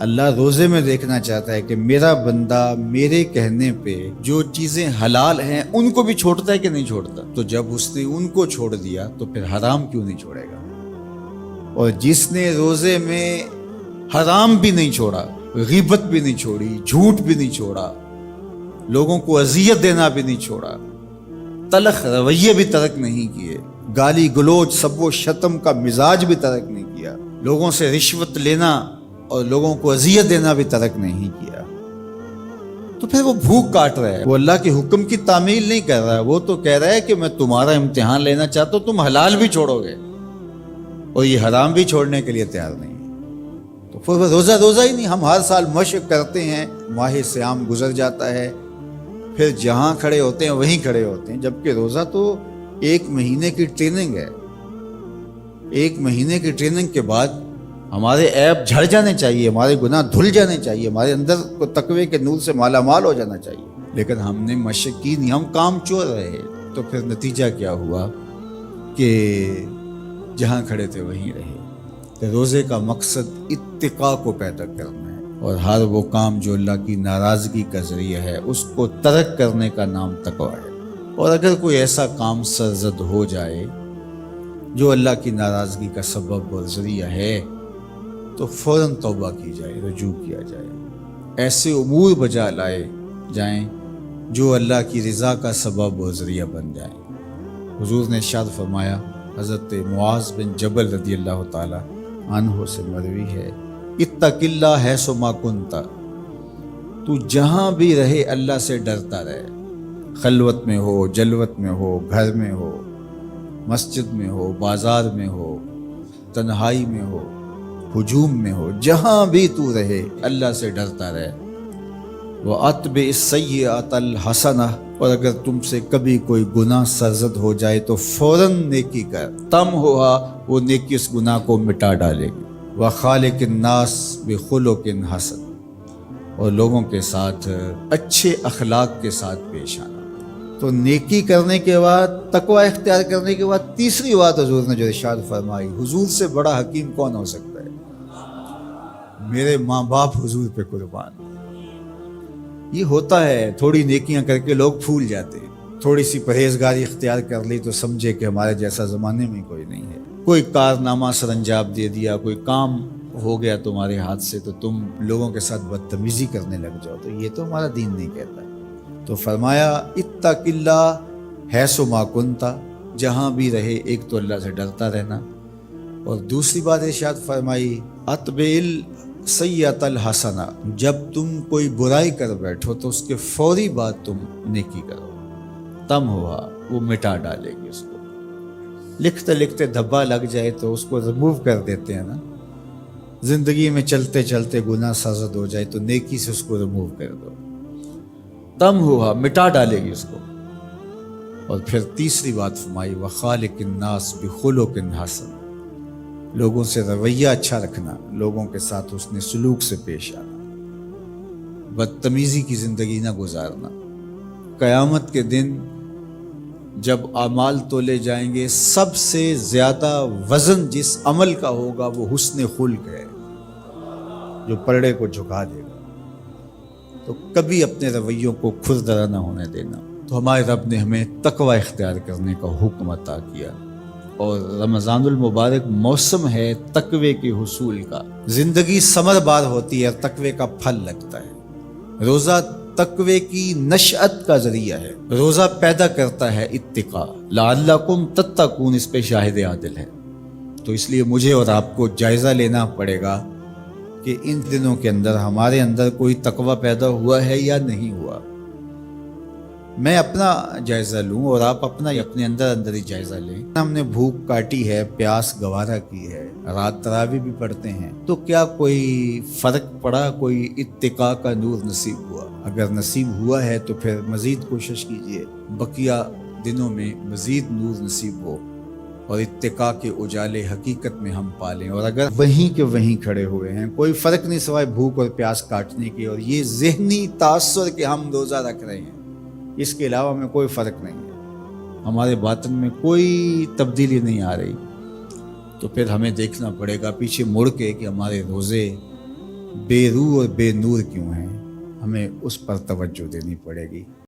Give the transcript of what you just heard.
اللہ روزے میں دیکھنا چاہتا ہے کہ میرا بندہ میرے کہنے پہ جو چیزیں حلال ہیں ان کو بھی چھوڑتا ہے کہ نہیں چھوڑتا. تو جب اس نے ان کو چھوڑ دیا تو پھر حرام کیوں نہیں چھوڑے گا؟ اور جس نے روزے میں حرام بھی نہیں چھوڑا، غیبت بھی نہیں چھوڑی، جھوٹ بھی نہیں چھوڑا، لوگوں کو اذیت دینا بھی نہیں چھوڑا، تلخ رویے بھی ترک نہیں کیے، گالی گلوچ سب و شتم کا مزاج بھی ترک نہیں کیا، لوگوں سے رشوت لینا اور لوگوں کو اذیت دینا بھی ترک نہیں کیا، تو پھر وہ بھوک کاٹ رہا ہے. وہ اللہ کے حکم کی تعمیل نہیں کر رہا ہے، وہ تو کہہ رہا ہے کہ میں تمہارا امتحان لینا چاہتا ہوں، تم حلال بھی چھوڑو گے اور یہ حرام بھی چھوڑنے کے لیے تیار نہیں. تو پھر روزہ ہی نہیں. ہم ہر سال مشق کرتے ہیں، ماہ صیام گزر جاتا ہے، پھر جہاں کھڑے ہوتے ہیں وہیں کھڑے ہوتے ہیں، جبکہ روزہ تو 1 مہینے کی ٹریننگ ہے. 1 مہینے کی ٹریننگ کے بعد ہمارے عیب جھڑ جانے چاہیے، ہمارے گناہ دھل جانے چاہیے، ہمارے اندر کو تقوی کے نور سے مالا مال ہو جانا چاہیے. لیکن ہم نے مشق کی نہیں، ہم کام چور رہے. تو پھر نتیجہ کیا ہوا کہ جہاں کھڑے تھے وہیں رہے. کہ روزے کا مقصد اتقاء کو پیدا کرنا ہے، اور ہر وہ کام جو اللہ کی ناراضگی کا ذریعہ ہے اس کو ترک کرنے کا نام تقویٰ ہے. اور اگر کوئی ایسا کام سرزد ہو جائے جو اللہ کی ناراضگی کا سبب اور ذریعہ ہے تو فوراً توبہ کی جائے، رجوع کیا جائے، ایسے امور بجا لائے جائیں جو اللہ کی رضا کا سبب اور ذریعہ بن جائیں. حضور نے ارشاد فرمایا، حضرت معاذ بن جبل رضی اللہ تعالی عنہ سے مروی ہے، اتق اللہ حیث ما کنت، تو جہاں بھی رہے اللہ سے ڈرتا رہے. خلوت میں ہو، جلوت میں ہو، گھر میں ہو، مسجد میں ہو، بازار میں ہو، تنہائی میں ہو، ہجوم میں ہو، جہاں بھی تو رہے اللہ سے ڈرتا رہے. وَأَتْبِعِ السَّيِّئَةَ الْحَسَنَةَ، اور اگر تم سے کبھی کوئی گناہ سرزد ہو جائے تو فوراً نیکی کر، تم ہوا وہ نیکی اس گناہ کو مٹا ڈالے گی. وَخَالِقِ النَّاسِ بِخُلُقٍ حَسَنٍ، اور لوگوں کے ساتھ اچھے اخلاق کے ساتھ پیش آنا. تو نیکی کرنے کے بعد، تقوی اختیار کرنے کے بعد، تیسری بات حضور نے جو ارشاد فرمائی، حضور سے بڑا حکیم کون ہو سکتا ہے؟ میرے ماں باپ حضور پہ قربان. یہ ہوتا ہے، تھوڑی نیکیاں کر کے لوگ پھول جاتے، تھوڑی سی پرہیزگاری اختیار کر لی تو سمجھے کہ ہمارے جیسا زمانے میں کوئی نہیں ہے. کوئی کارنامہ سر انجام دے دیا، کوئی کام ہو گیا تمہارے ہاتھ سے تو تم لوگوں کے ساتھ بدتمیزی کرنے لگ جاؤ. تو یہ تو ہمارا دین نہیں کہتا. تو فرمایا اتق اللہ حیث ما کنت، جہاں بھی رہے ایک تو اللہ سے ڈرتا رہنا، اور دوسری بات ارشاد فرمائی اتبع السیئۃ الحسنہ، جب تم کوئی برائی کر بیٹھو تو اس کے فوری بعد تم نیکی کرو، تم ہوا وہ مٹا ڈالے گی اس کو. لکھتے لکھتے دھبا لگ جائے تو اس کو ریموو کر دیتے ہیں نا. زندگی میں چلتے چلتے گناہ سرزد ہو جائے تو نیکی سے اس کو ریموو کر دو، تم ہوا مٹا ڈالے گی اس کو. اور پھر تیسری بات فرمائی وَخَالِقِ النَّاسِ بِخُلُقٍ حَسَنٍ، لوگوں سے رویہ اچھا رکھنا، لوگوں کے ساتھ حسن سلوک سے پیش آنا، بدتمیزی کی زندگی نہ گزارنا. قیامت کے دن جب اعمال تولے جائیں گے، سب سے زیادہ وزن جس عمل کا ہوگا وہ حسن خلق ہے، جو پلڑے کو جھکا دے گا. تو کبھی اپنے رویوں کو کھردرا نہ ہونے دینا. تو ہمارے رب نے ہمیں تقوی اختیار کرنے کا حکم عطا کیا، اور رمضان المبارک موسم ہے تقوی کے حصول کا. زندگی ثمر بار ہوتی ہے، تقوی کا پھل لگتا ہے. روزہ تقوی کی نشأت کا ذریعہ ہے، روزہ پیدا کرتا ہے اتقاء. لعلکم تتقون اس پہ شاہد عادل ہے. تو اس لیے مجھے اور آپ کو جائزہ لینا پڑے گا کہ ان دنوں کے اندر ہمارے اندر کوئی تقوی پیدا ہوا ہے یا نہیں ہوا. میں اپنا جائزہ لوں اور آپ اپنے اندر ہی جائزہ لیں. ہم نے بھوک کاٹی ہے، پیاس گوارا کی ہے، رات تراویح بھی پڑھتے ہیں، تو کیا کوئی فرق پڑا؟ کوئی اتقاء کا نور نصیب ہوا؟ اگر نصیب ہوا ہے تو پھر مزید کوشش کیجئے بقیہ دنوں میں مزید نور نصیب ہو اور اتقاء کے اجالے حقیقت میں ہم پالیں. اور اگر وہیں کے وہیں کھڑے ہوئے ہیں، کوئی فرق نہیں سوائے بھوک اور پیاس کاٹنے کی اور یہ ذہنی تاثر کہ ہم روزہ رکھ رہے ہیں، اس کے علاوہ میں کوئی فرق نہیں ہے، ہمارے باطن میں کوئی تبدیلی نہیں آ رہی، تو پھر ہمیں دیکھنا پڑے گا پیچھے مڑ کے کہ ہمارے روزے بے روح اور بے نور کیوں ہیں، ہمیں اس پر توجہ دینی پڑے گی۔